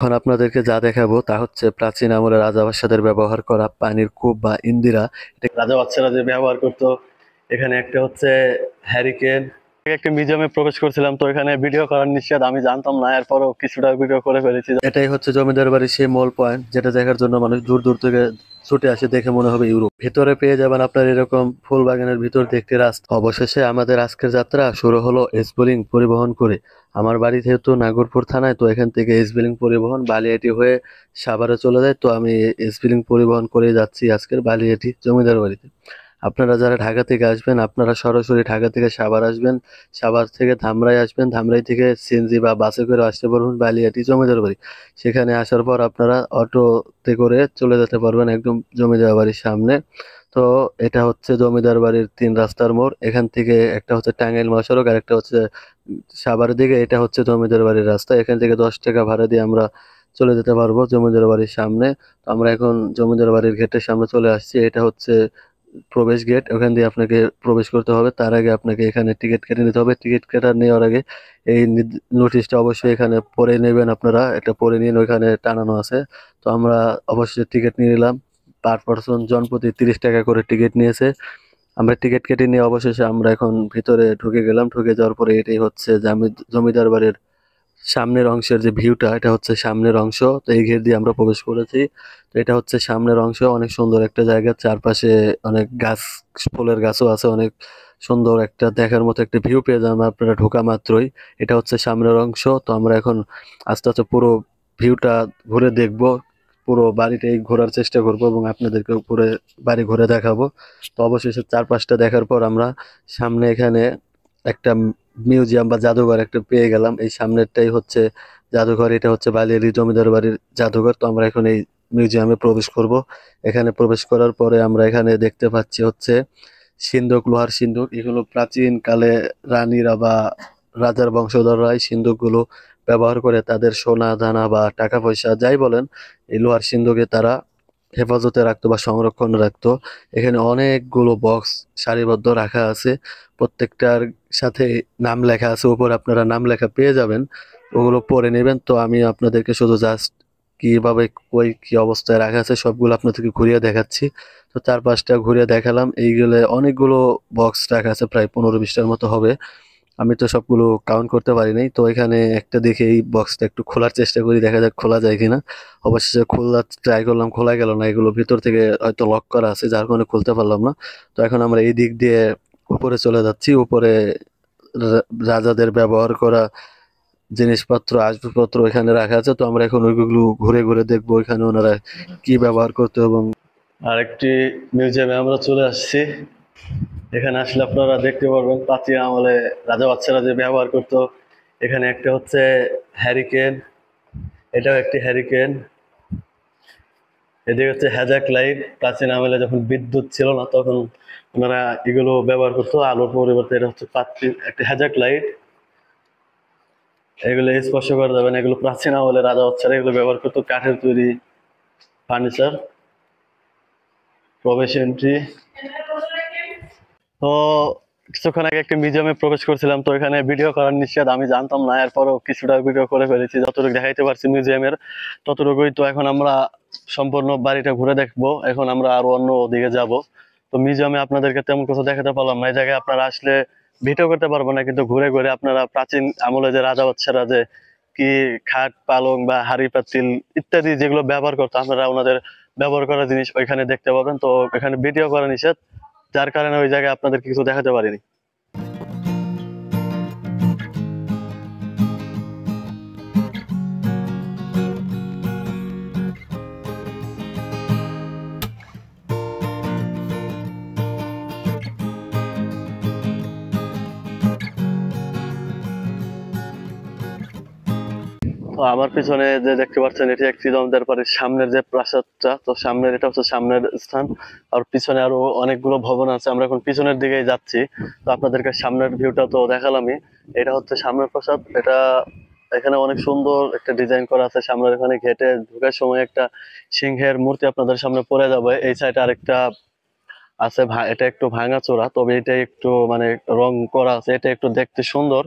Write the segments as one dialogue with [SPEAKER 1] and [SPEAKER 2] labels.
[SPEAKER 1] এখন আপনাদেরকে যা দেখাবো তা হচ্ছে প্রাচীন আমলের রাজা বাদশাদের ব্যবহার করা পানির কূপ বা ইন্দিরা। এটা রাজা বাদশারা যে ব্যবহার করতো। এখানে একটা হচ্ছে হ্যারিকেন। একটা মিউজিয়ামে প্রবেশ করছিলাম, তো এখানে ভিডিও করার নিষেধ, আমি জানতাম না, এরপরও কিছুটা ভিডিও করে ফেলেছি। এটাই হচ্ছে জমিদার বাড়ির সেই মূল পয়েন্ট, যেটা দেখার জন্য মানুষ দূর দূর থেকে ছুটে আসে, দেখে মনে হবে ইউরোপ। ভেতরে পেয়ে যাবেন আপনার এরকম ফুল বাগানের ভিতর দেখতে রাস্তা। অবশেষে আমাদের আজকের যাত্রা শুরু হলো এসবোলিং পরিবহন করে। আমার বাড়ি যেহেতু নাগরপুর থানায়, তো এখান থেকে এসবিলিং পরিবহন বালিয়াটি হয়ে সাভারে চলে যায়। তো আমি এসবিলিং পরিবহন করে যাচ্ছি আজকের বালিয়াটি জমিদার বাড়িতে। আপনারা যারা ঢাকা থেকে আসবেন, আপনারা সরাসরি ঢাকা থেকে সাভার আসবেন, সাভার থেকে ধামরাই আসবেন, ধামরাই থেকে সিএনজি বা বাসে করে আসতে পারবেন বালিয়াটি জমিদার বাড়ি। সেখানে আসার পর আপনারা অটোতে করে চলে যেতে পারবেন একদম জমিদার বাড়ির সামনে। তো এটা হচ্ছে জমিদার বাড়ির 3 রাস্তার মোড়। এখান থেকে একটা হচ্ছে টাঙ্গাইল মহাসড়ক আর একটা হচ্ছে সাভারের দিকে। এটা হচ্ছে জমিদার বাড়ির রাস্তা। এখান থেকে 10 টাকা ভাড়া দিয়ে আমরা চলে যেতে পারবো জমিদার বাড়ির সামনে। তো আমরা এখন জমিদার বাড়ির গেটের সামনে চলে আসছি। এটা হচ্ছে প্রবেশ গেট, ওখান দিয়ে আপনাকে প্রবেশ করতে হবে। তার আগে আপনাকে এখানে টিকিট কেটে নিতে হবে। টিকিট কাটা নেওয়ার আগে এই নোটিশটা অবশ্যই এখানে পড়ে নেবেন আপনারা। এটা পড়ে নিন, ওইখানে টানানো আছে। তো আমরা অবশ্যই টিকিট নিয়ে নিলাম। পার পার্সন জনপ্রতি 30 টাকা করে টিকিট নিয়েছে। আমরা টিকিট কেটে নিয়ে অবশেষে আমরা এখন ভিতরে ঢুকে গেলাম। ঢুকে যাওয়ার পরে এটাই হচ্ছে জমিদার বাড়ির সামনের অংশের যে ভিউটা, এটা হচ্ছে সামনের অংশ। তো এই গেট দিয়ে আমরা প্রবেশ করেছি। তো এটা হচ্ছে সামনের অংশ, অনেক সুন্দর একটা জায়গা। চারপাশে অনেক গাছ, ফুলের গাছও আছে। অনেক সুন্দর একটা দেখার মতো একটা ভিউ পেয়ে যাবেন আপনারা ঢোকা মাত্রই। এটা হচ্ছে সামনের অংশ। তো আমরা এখন আস্তে আস্তে পুরো ভিউটা ঘুরে দেখব। পুরো বাড়িটাই ঘোরার চেষ্টা করব এবং আপনাদেরকে পুরো বাড়ি ঘুরে দেখাবো। তো অবশেষে চারপাশটা দেখার পর আমরা সামনে এখানে একটা মিউজিয়াম বা জাদুঘর একটা পেয়ে গেলাম। এই সামনেরটাই হচ্ছে জাদুঘর। এটা হচ্ছে বালিয়াড়ি জমিদার বাড়ির জাদুঘর। তো আমরা এখন এই মিউজিয়ামে প্রবেশ করব। এখানে প্রবেশ করার পরে আমরা এখানে দেখতে পাচ্ছি হচ্ছে সিন্ধুক, লোহার সিন্ধুক। এগুলো প্রাচীন কালে রানীরা বা রাজার বংশধররা এই সিন্ধুকগুলো ব্যবহার করে তাদের সোনা দানা বা টাকা পয়সা যাই বলেন, এই লোহার সিন্ধুকে তারা হেফাজতে রাখতো বা সংরক্ষণ রাখতো। এখানে অনেকগুলো বক্স সারিবদ্ধ রাখা আছে। প্রত্যেকটার সাথে নাম লেখা আছে, উপর আপনারা নাম লেখা পেয়ে যাবেন। ওগুলো পড়ে নেবেন। তো আমি আপনাদেরকে শুধু জাস্ট কিভাবে কই কি অবস্থায় রাখা আছে সবগুলো আপনাদেরকে ঘুরিয়ে দেখাচ্ছি। তো চারপাশটা ঘুরিয়ে দেখালাম। এইগুলো অনেকগুলো বক্স রাখা আছে, প্রায় 15-20টার মতো হবে। আমি তো সবগুলো কাউন্ট করতে পারি নাই। তো এখানে একটা দেখে এই বক্সটা একটু খোলার চেষ্টা করি, দেখা যাক খোলা যায় কিনা। অবশেষে খোলার ট্রাই করলাম, খোলা গেল না। এগুলো ভিতর থেকে হয়তো লক করা আছে, যার কারণে খুলতে পারলাম না। তো এখন আমরা এই দিক দিয়ে উপরে চলে যাচ্ছি। উপরে রাজাদের ব্যবহার করা জিনিসপত্র, আসবাবপত্র এখানে রাখা আছে। তো আমরা এখন ওইগুলো ঘুরে ঘুরে দেখবো এখানে ওনারা কি ব্যবহার করতো। এবং আরেকটি মিউজিয়ামে আমরা চলে আসছি। এখানে আসলে আপনারা দেখতে পারবেন প্রাচীন আমলে রাজা বাচ্চারা যে ব্যবহার করতো। এখানে একটা হচ্ছে হ্যারিকেন, এটাও একটি হ্যারিকেন। এদিকে হচ্ছে হ্যাজাক লাইট। প্রাচীন আমলে যখন বিদ্যুৎ ছিল না, তখন ওনারা এগুলো ব্যবহার করতো আলোর পরিবর্তে। এটা হচ্ছে প্রাচীন একটি হ্যাজাক লাইট। এগুলো স্পর্শ করা যাবে না, এগুলো প্রাচীন আমলে রাজা বাচ্চারা এগুলো ব্যবহার করতো। কাঠের তৈরি ফার্নিচার। প্রবেশ এন্ট্রি। তো কিছুক্ষণ আগে একটা মিউজিয়ামে প্রবেশ করছিলাম, তো এখানে ভিডিও করার নিষেধ, আমি জানতাম না, এরপরও কিছুটা ভিডিও করে ফেলেছি। যতটুকু দেখাইতে পারছি মিউজিয়ামের ততটুকুই। তো এখন আমরা সম্পূর্ণ বাড়িটা ঘুরে দেখবো। এখন আমরা আরো অন্য দিকে যাব। তো মিউজিয়ামে আপনাদেরকে তেমন কিছু দেখাতে পারলাম না। এই জায়গায় আপনারা আসলে ভিডিও করতে পারবো না, কিন্তু ঘুরে ঘুরে আপনারা প্রাচীন আমলে যে রাজা বাচ্চারা যে কি খাট পালং বা হাড়ি পাতিল ইত্যাদি যেগুলো ব্যবহার করতো, আপনারা ওনাদের ব্যবহার করা জিনিস ওইখানে দেখতে পাবেন। তো এখানে ভিডিও করা নিষেধ, যার কারণে ওই জায়গায় আপনাদের কিছু দেখাতে পারিনি। তো আমার পিছনে যে দেখতে পাচ্ছেন, এটি একটি জমিদার বাড়ির সামনের যে প্রাসাদটা। তো সামনের এটা হচ্ছে সামনের স্থান। আর পিছনে আরো অনেকগুলো ভবন আছে। আমরা এখন পিছনের দিকেই যাচ্ছি। তো আপনাদেরকে সামনের ভিউটা তো দেখালামই। এটা হচ্ছে সামনের প্রাসাদ। এটা এখানে অনেক সুন্দর একটা ডিজাইন করা আছে। সামনের এখানে গেটে ঢোকার সময় একটা সিংহের মূর্তি আপনাদের সামনে পড়ে যাবে। এই সাইডে আরেকটা আছে, এটা একটু ভাঙাচোরা, তবে এটা একটু মানে রং করা আছে, এটা একটু দেখতে সুন্দর।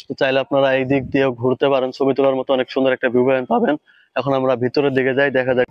[SPEAKER 1] তো চাইলে আপনারা এই দিক দিয়েও ঘুরতে পারেন, ছবি তোলার মতো অনেক সুন্দর একটা ভিউ পয়েন্ট পাবেন। এখন আমরা ভিতরের দিকে যাই, দেখা যাক।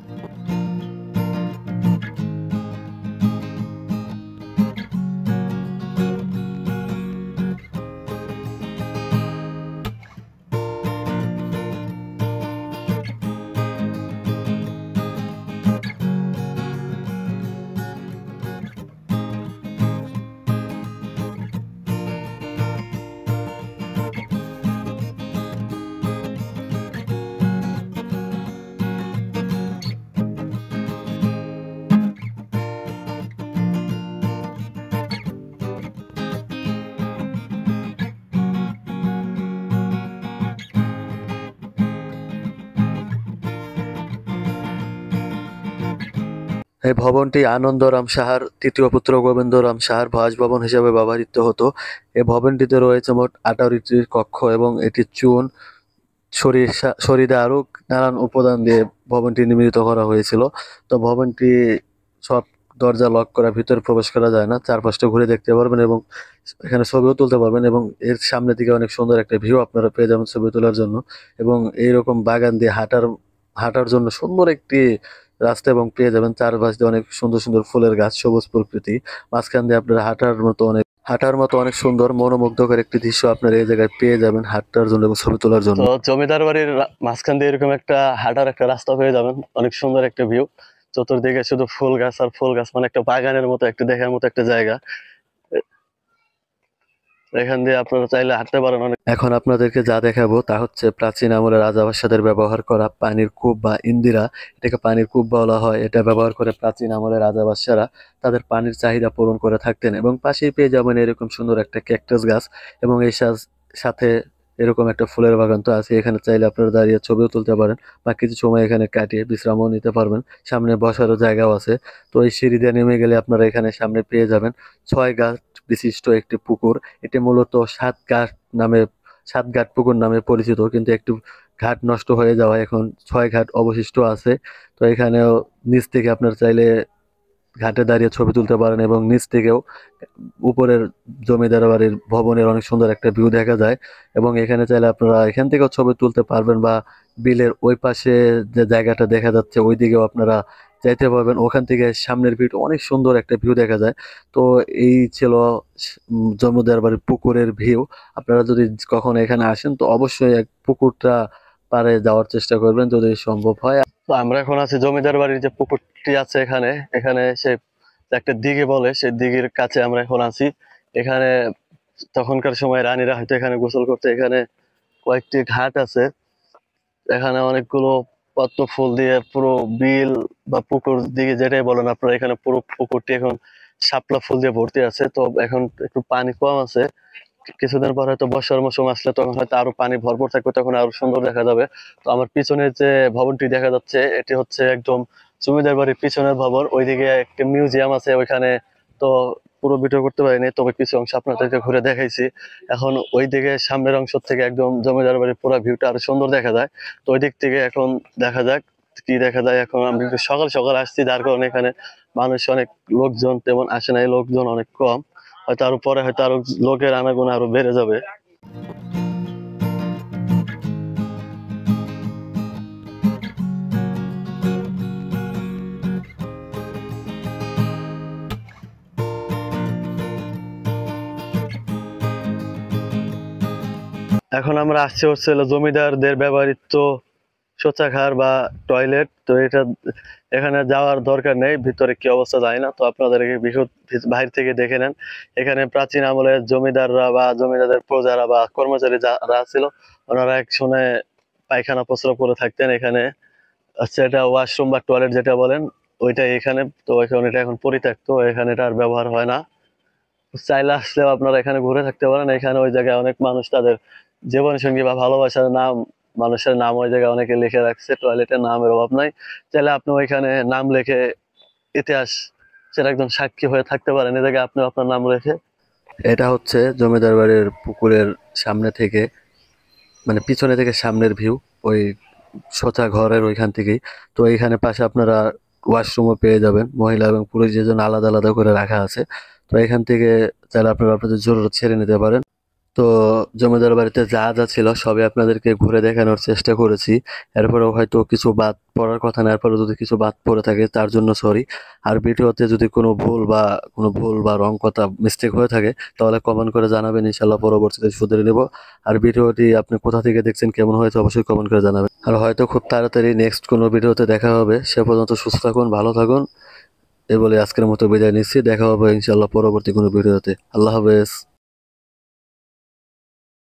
[SPEAKER 1] এই ভবনটি আনন্দরাম সাহার তৃতীয় পুত্র গোবিন্দরাম সাহার বাসভবন হিসেবে ব্যবহৃত হতো। এই ভবনটিতে রয়েছে মোট 18টি কক্ষ এবং এটি চুন, সরিদা আরও নানান উপাদান দিয়ে ভবনটি নির্মিত করা হয়েছিল। তো ভবনটি সব দরজা লক করা, ভিতরে প্রবেশ করা যায় না। চারপাশটা ঘুরে দেখতে পারবেন এবং এখানে ছবিও তুলতে পারবেন এবং এর সামনের দিকে অনেক সুন্দর একটা ভিউ আপনারা পেয়ে যাবেন ছবি তোলার জন্য। এবং এইরকম বাগান দিয়ে হাঁটার জন্য সুন্দর একটি রাস্তা এবং পেয়ে যাবেন চারপাশ দিয়ে অনেক সুন্দর সুন্দর ফুলের গাছ, সবুজ প্রকৃতি। মাঝখান দিয়ে আপনারা হাঁটার মতো অনেক সুন্দর মনোমুগ্ধকর একটি দৃশ্য আপনারা এই জায়গায় পেয়ে যাবেন হাঁটার জন্য এবং ছবি তোলার জন্য। তো জমিদার বাড়ির মাঝখান দিয়ে এরকম একটা হাঁটার একটা রাস্তা পেয়ে যাবেন, অনেক সুন্দর একটা ভিউ। চতুর্দিকে শুধু ফুল গাছ আর ফুল গাছ, মানে একটা বাগানের মতো একটা দেখার মতো একটা জায়গা। এখান দিয়ে আপনারা চাইলে হাঁটতে পারেন অনেক। এখন আপনাদেরকে যা দেখাবো তা হচ্ছে প্রাচীন আমলে রাজাবাদশাদের ব্যবহার করা পানির কূপ বা ইন্দিরা। এটাকে পানির কূপ বলা হয়। এটা ব্যবহার করে প্রাচীন আমলে রাজাবাদশারা তাদের পানির চাহিদা পূরণ করে থাকতেন। এবং পাশেই পেয়ে যাবেন এরকম সুন্দর একটা ক্যাকটাস গাছ এবং এই সাথে এরকম একটা ফুলের বাগান তো আছে। এখানে চাইলে আপনারা দাঁড়িয়ে ছবিও তুলতে পারেন বা কিছু সময় এখানে কাটিয়ে বিশ্রামও নিতে পারবেন। সামনে বসারও জায়গাও আছে। তো এই সিঁড়ি দিয়ে নেমে গেলে আপনারা এখানে সামনে পেয়ে যাবেন 6 ঘাট বিশিষ্ট একটি পুকুর। এটি মূলত সাত ঘাট পুকুর নামে পরিচিত, কিন্তু একটু ঘাট নষ্ট হয়ে যাওয়ায় এখন 6 ঘাট অবশিষ্ট আছে। তো এখানেও নিচ থেকে আপনার চাইলে ঘাটে দাঁড়িয়ে ছবি তুলতে পারেন এবং নিচ থেকেও উপরের জমিদার বাড়ির ভবনের অনেক সুন্দর একটা ভিউ দেখা যায়। এবং এখানে চাইলে আপনারা এখান থেকেও ছবি তুলতে পারবেন বা বিলের ওই পাশে যে জায়গাটা দেখা যাচ্ছে ওই দিকেও আপনারা যাইতে পারবেন। ওখান থেকে সামনের ভিউ অনেক সুন্দর একটা ভিউ দেখা যায়। তো এই ছিল জমিদার বাড়ির পুকুরের ভিউ। আপনারা যদি কখনো এখানে আসেন তো অবশ্যই এক পুকুরটা পাড়ে যাওয়ার চেষ্টা করবেন যদি সম্ভব হয়। তো আমরা এখন আছি জমিদার বাড়ির যে পুকুরটি আছে এখানে, সে একটা দিঘি বলে, সেই দিঘির কাছে আমরা এখন আছি। এখানে তখনকার সময় রানীরা হয়তো এখানে গোসল করতে। এখানে কয়েকটি ঘাট আছে, এখানে অনেকগুলো পদ্ম ফুল দিয়ে পুরো বিল বা পুকুর দিকে যেটাই বলেন আপনারা, এখানে পুরো পুকুরটি এখন শাপলা ফুল দিয়ে ভর্তি আছে। তো এখন একটু পানি কম আছে, কিছুদিন পর হয়তো বর্ষার মৌসুম আসলে তখন হয়তো আরো পানি ভরপুর থাকবে, তখন আরো সুন্দর দেখা যাবে। তো আমার পিছনে যে ভবনটি দেখা যাচ্ছে এটি হচ্ছে একদম জমিদার বাড়ির পিছনের ভবন। ওইদিকে একটা মিউজিয়াম আছে ওইখানে। তো পুরো ভিডিও করতে পারিনি, তবে কিছু অংশ আপনাদেরকে ঘুরে দেখাইছি। এখন ওই দিকে সামনের অংশ থেকে একদম জমিদার বাড়ির পুরো ভিউটা আরো সুন্দর দেখা যায়। তো ওই দিক থেকে এখন দেখা যাক কি দেখা যায়। এখন আমি একটু সকাল সকাল আসছি, যার কারণে এখানে মানুষ অনেক, লোকজন তেমন আসে না, লোকজন অনেক কম। হয়তো আরো পরে হয়তো আরো লোকের আনাগোনা আরো বেড়ে যাবে। এখন আমরা আসছি হচ্ছে জমিদারদের ব্যবহৃত শৌচাগার বা টয়লেট। তো এটা এখানে যাওয়ার দরকার নেই, ভিতরে কি অবস্থা যায় না। তো আপনাদেরকে বাহির থেকে দেখে নেন। এখানে প্রাচীন আমলের জমিদাররা বা জমিদারদের প্রজারা বা কর্মচারী যারা ছিল, ওনারা এক সময় পায়খানা প্রস্রাব করে থাকতেন এখানে। আচ্ছা, এটা ওয়াশরুম বা টয়লেট যেটা বলেন ওইটা এখানে। তো এখন এটা এখন পরিত্যক্ত, এখানে এটা আর ব্যবহার হয় না। চাইলে আসলেও আপনারা এখানে ঘুরে থাকতে পারেন। এখানে ওই জায়গায় অনেক মানুষ তাদের জীবন সঙ্গী বা ভালোবাসার নাম, মানুষের নাম ওই জায়গায় অনেকে লিখে রাখছে। টয়লেটের নামের অভাব নাই, চাইলে আপনি ওইখানে নাম লিখে ইতিহাস সেটা একদম সাক্ষী হয়ে থাকতে পারেন এই জায়গায় আপনি আপনার নাম রেখে। এটা হচ্ছে জমিদার বাড়ির পুকুরের সামনে থেকে, মানে পিছনে থেকে সামনের ভিউ, ওই শৌচা ঘরের ওইখান থেকেই। তো এইখানে পাশে আপনারা ওয়াশরুমও পেয়ে যাবেন, মহিলা এবং পুরুষদের জন্য আলাদা আলাদা করে রাখা আছে। তো এখান থেকে চাইলে আপনারা আপনাদের জরুরত ছেড়ে নিতে পারেন। তো জমিদার বাড়িতে যা যা ছিল সবই আপনাদেরকে ঘুরে দেখানোর চেষ্টা করেছি। এরপরেও হয়তো কিছু বাদ পড়ার কথা না, এরপরে যদি কিছু বাদ পড়ে থাকে তার জন্য সরি। আর ভিডিওতে যদি কোনো ভুল বা রং কথা মিস্টেক হয়ে থাকে তাহলে কমেন্ট করে জানাবেন, ইনশাল্লাহ পরবর্তীতে শুধরে নেব। আর ভিডিওটি আপনি কোথা থেকে দেখছেন, কেমন হয়েছে অবশ্যই কমেন্ট করে জানাবেন। আর হয়তো খুব তাড়াতাড়ি নেক্সট কোনো ভিডিওতে দেখা হবে। সে পর্যন্ত সুস্থ থাকুন, ভালো থাকুন। এ বলে আজকের মতো বিদায় নিচ্ছি। দেখা হবে ইনশাল্লাহ পরবর্তী কোনো ভিডিওতে। আল্লাহ হাফেজ।